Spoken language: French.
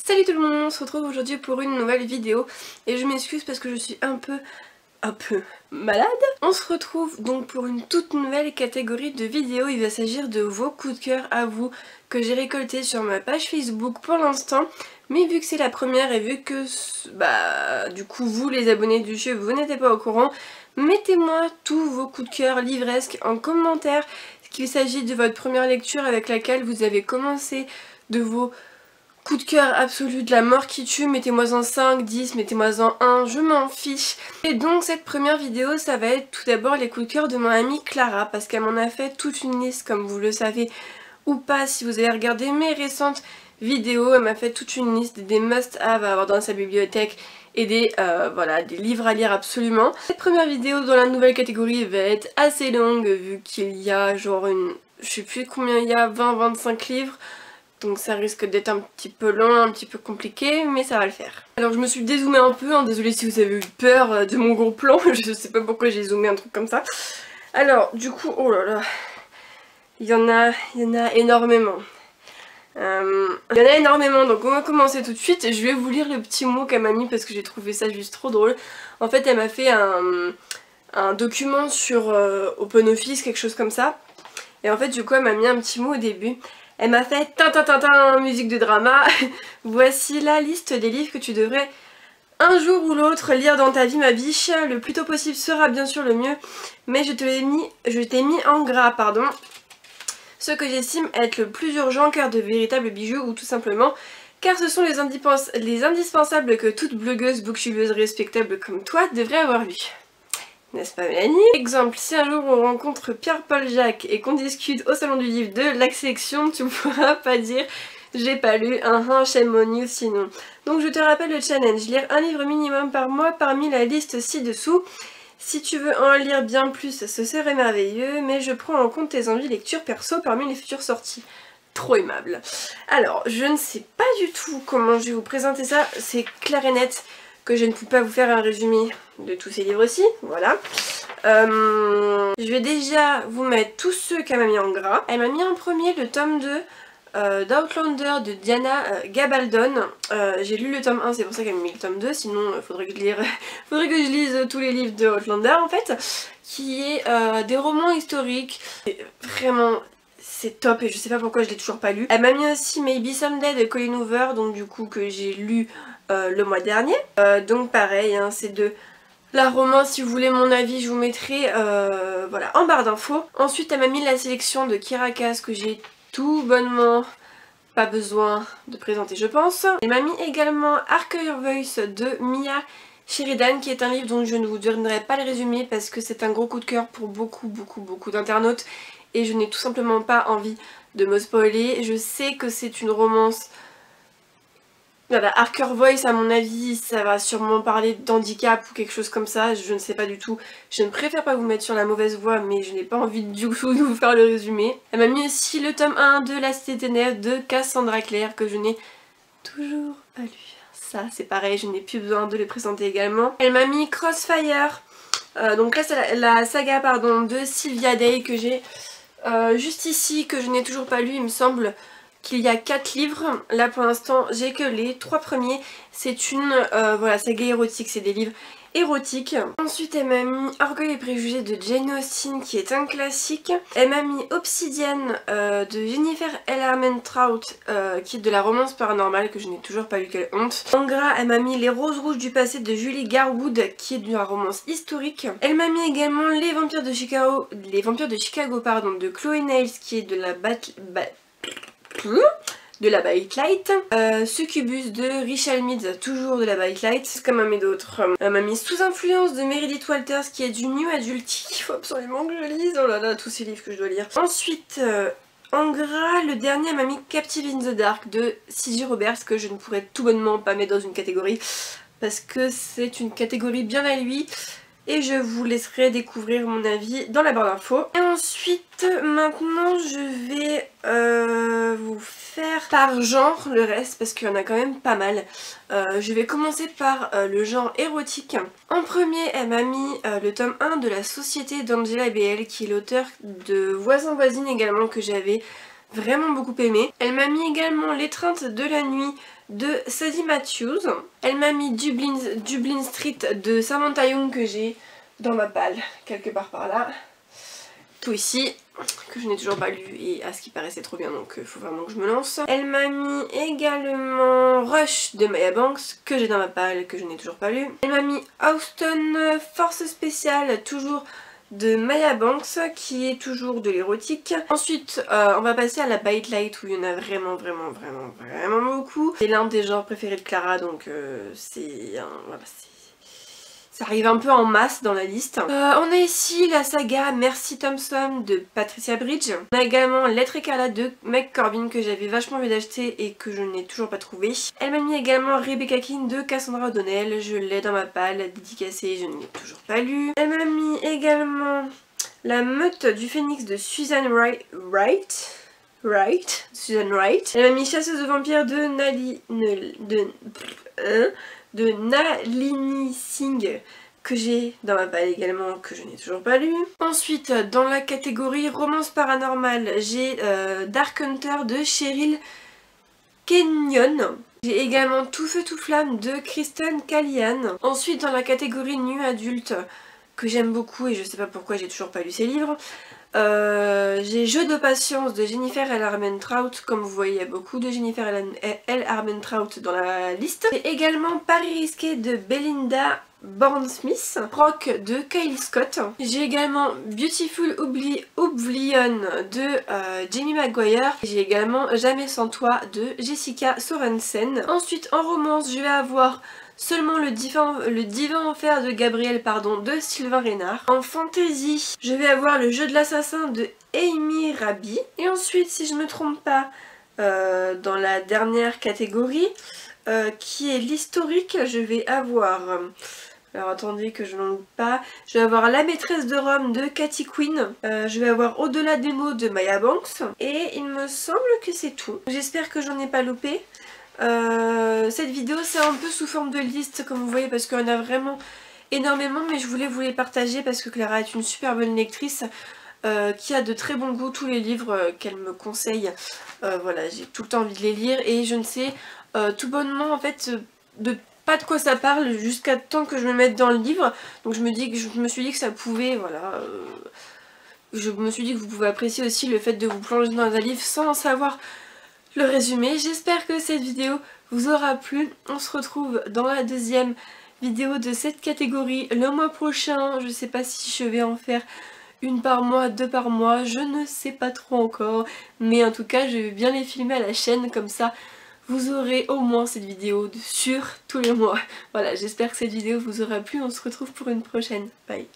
Salut tout le monde, on se retrouve aujourd'hui pour une nouvelle vidéo et je m'excuse parce que je suis un peu malade. On se retrouve donc pour une toute nouvelle catégorie de vidéos. Il va s'agir de vos coups de cœur à vous que j'ai récoltés sur ma page Facebook pour l'instant. Mais vu que c'est la première et vu que du coup vous les abonnés du jeu vous n'êtes pas au courant, mettez-moi tous vos coups de cœur livresques en commentaire, qu'il s'agit de votre première lecture avec laquelle vous avez commencé, de vos coup de cœur absolu de la mort qui tue, mettez-moi en 5, 10, mettez-moi en 1, je m'en fiche. Et donc cette première vidéo, ça va être tout d'abord les coups de cœur de mon amie Clara, parce qu'elle m'en a fait toute une liste, comme vous le savez ou pas, si vous avez regardé mes récentes vidéos, elle m'a fait toute une liste des must-have à avoir dans sa bibliothèque et des livres à lire absolument. Cette première vidéo dans la nouvelle catégorie va être assez longue, vu qu'il y a genre je sais plus combien il y a, 20-25 livres. Donc ça risque d'être un petit peu long, un petit peu compliqué, mais ça va le faire. Alors je me suis dézoomée un peu, désolée si vous avez eu peur de mon gros plan, je sais pas pourquoi j'ai zoomé un truc comme ça. Alors du coup, oh là là, il y en a énormément. Donc on va commencer tout de suite. Je vais vous lire le petit mot qu'elle m'a mis parce que j'ai trouvé ça juste trop drôle. En fait elle m'a fait un document sur OpenOffice, quelque chose comme ça. Et en fait du coup elle m'a mis un petit mot au début. Elle m'a fait tin musique de drama. Voici la liste des livres que tu devrais un jour ou l'autre lire dans ta vie, ma biche. Le plus tôt possible sera bien sûr le mieux, mais je t'ai mis en gras, pardon. Ce que j'estime être le plus urgent car de véritables bijoux ou tout simplement car ce sont les indispensables que toute blogueuse booktubeuse respectable comme toi devrait avoir lu. N'est-ce pas Mélanie? Exemple, si un jour on rencontre Pierre-Paul Jacques et qu'on discute au salon du livre de la sélection, tu ne pourras pas dire j'ai pas lu, shame on you sinon. Donc je te rappelle le challenge, lire un livre minimum par mois parmi la liste ci-dessous. Si tu veux en lire bien plus, ce serait merveilleux, mais je prends en compte tes envies lecture perso parmi les futures sorties. Trop aimable. Alors, je ne sais pas du tout comment je vais vous présenter ça, c'est clair et net que je ne peux pas vous faire un résumé de tous ces livres-ci, voilà. Je vais déjà vous mettre tous ceux qu'elle m'a mis en gras. Elle m'a mis en premier le tome 2 d'Outlander de Diana Gabaldon. J'ai lu le tome 1, c'est pour ça qu'elle m'a mis le tome 2, sinon faudrait que je lise tous les livres de Outlander en fait, qui est des romans historiques. Vraiment, c'est top et je sais pas pourquoi je l'ai toujours pas lu. Elle m'a mis aussi Maybe Someday de Colleen Hoover, donc du coup que j'ai lu le mois dernier. Donc pareil, c'est de la romance, si vous voulez mon avis, je vous mettrai en barre d'infos. Ensuite elle m'a mis la sélection de Kiera Cass que j'ai tout bonnement pas besoin de présenter je pense. Elle m'a mis également Hark Your Voice de Mia Sheridan qui est un livre dont je ne vous donnerai pas le résumé parce que c'est un gros coup de cœur pour beaucoup d'internautes et je n'ai tout simplement pas envie de me spoiler. Je sais que c'est une romance. Voilà, Hark Your Voice à mon avis ça va sûrement parler d'handicap ou quelque chose comme ça, je ne sais pas du tout. Je ne préfère pas vous mettre sur la mauvaise voie mais je n'ai pas envie du tout de vous faire le résumé. Elle m'a mis aussi le tome 1 de La Cité des Ténèbres de Cassandra Clare que je n'ai toujours pas lu. Ça c'est pareil, je n'ai plus besoin de le présenter également. Elle m'a mis Crossfire, donc là c'est la saga pardon, de Sylvia Day que j'ai juste ici, que je n'ai toujours pas lu il me semble. Qu'il y a 4 livres, là pour l'instant j'ai que les 3 premiers, c'est une saga érotique, c'est des livres érotiques. Ensuite elle m'a mis Orgueil et Préjugés de Jane Austen qui est un classique. Elle m'a mis Obsidienne de Jennifer L. Armentrout qui est de la romance paranormale que je n'ai toujours pas lu, quelle honte. En gras elle m'a mis Les Roses Rouges du passé de Julie Garwood qui est de la romance historique. Elle m'a mis également Les Vampires de Chicago de Chloé Niles qui est de la Bite Light. Succubus de Richelle Meads, toujours de la Bite Light. Comme elle m'a mis d'autres. Elle m'a mis Sous influence de Meredith Walters qui est du New Adult. Il faut absolument que je lise. Oh là là, tous ces livres que je dois lire. Ensuite, en gras, le dernier elle m'a mis Captive in the Dark de C.J. Roberts que je ne pourrais tout bonnement pas mettre dans une catégorie parce que c'est une catégorie bien à lui. Et je vous laisserai découvrir mon avis dans la barre d'infos. Et ensuite, maintenant, je vais vous faire par genre le reste, parce qu'il y en a quand même pas mal. Je vais commencer par le genre érotique. En premier, elle m'a mis le tome 1 de La Société d'Angela BL, qui est l'auteur de Voisin Voisine également, que j'avais vraiment beaucoup aimé. Elle m'a mis également L'étreinte de la nuit de Sadie Matthews. Elle m'a mis Dublin Street de Samantha Young que j'ai dans ma palle, quelque part par là. Tout ici, que je n'ai toujours pas lu et à ce qui paraissait trop bien, donc il faut vraiment que je me lance. Elle m'a mis également Rush de Maya Banks, que j'ai dans ma palle, que je n'ai toujours pas lu. Elle m'a mis Houston Force Spéciale, toujours de Maya Banks, qui est toujours de l'érotique. Ensuite, on va passer à la Bite Light, où il y en a vraiment beaucoup. C'est l'un des genres préférés de Clara, donc voilà, ça arrive un peu en masse dans la liste. On a ici la saga Mercy Thompson de Patricia Bridge. On a également Lettre écarlate de Meg Corbin que j'avais vachement envie d'acheter et que je n'ai toujours pas trouvé. Elle m'a mis également Rebecca King de Cassandra O'Donnell. Je l'ai dans ma palle, dédicacée, je ne l'ai toujours pas lu. Elle m'a mis également La meute du phénix de Susan Susan Wright. Elle m'a mis Chasseuse de vampires de Nalini Singh que j'ai dans ma palle également, que je n'ai toujours pas lu. Ensuite, dans la catégorie romance paranormale, j'ai Dark Hunter de Cheryl Kenyon. J'ai également Tout feu tout flamme de Kristen Callihan. Ensuite, dans la catégorie nu adulte, que j'aime beaucoup et je sais pas pourquoi j'ai toujours pas lu ces livres, j'ai Jeu de patience de Jennifer L. Armentrout. Comme vous voyez, il y a beaucoup de Jennifer L. Armentrout dans la liste. J'ai également Paris risqué de Belinda Bourne-Smith, Rock de Kyle Scott. J'ai également Beautiful Oblivion de Jamie Maguire. J'ai également Jamais sans toi de Jessica Sorensen. Ensuite, en romance, je vais avoir Seulement le divin enfer de Gabriel, de Sylvain Reynard. En fantasy, je vais avoir Le jeu de l'assassin de Amy Rabi. Et ensuite, si je ne me trompe pas, dans la dernière catégorie, qui est l'historique, je vais avoir... alors attendez que je n'en loupe pas. Je vais avoir La maîtresse de Rome de Cathy Quinn. Je vais avoir Au-delà des mots de Maya Banks. Et il me semble que c'est tout. J'espère que j'en ai pas loupé. Cette vidéo c'est un peu sous forme de liste comme vous voyez parce qu'il y en a vraiment énormément, mais je voulais vous les partager parce que Clara est une super bonne lectrice qui a de très bon goût. Tous les livres qu'elle me conseille, voilà, j'ai tout le temps envie de les lire et je ne sais tout bonnement en fait pas de quoi ça parle jusqu'à temps que je me mette dans le livre. Donc je me suis dit que ça pouvait, voilà, je me suis dit que vous pouvez apprécier aussi le fait de vous plonger dans un livre sans en savoir le résumé. J'espère que cette vidéo vous aura plu. On se retrouve dans la deuxième vidéo de cette catégorie le mois prochain. Je sais pas si je vais en faire une par mois, deux par mois, je ne sais pas trop encore. Mais en tout cas, je vais bien les filmer à la chaîne, comme ça vous aurez au moins cette vidéo sur tous les mois. Voilà, j'espère que cette vidéo vous aura plu. On se retrouve pour une prochaine. Bye.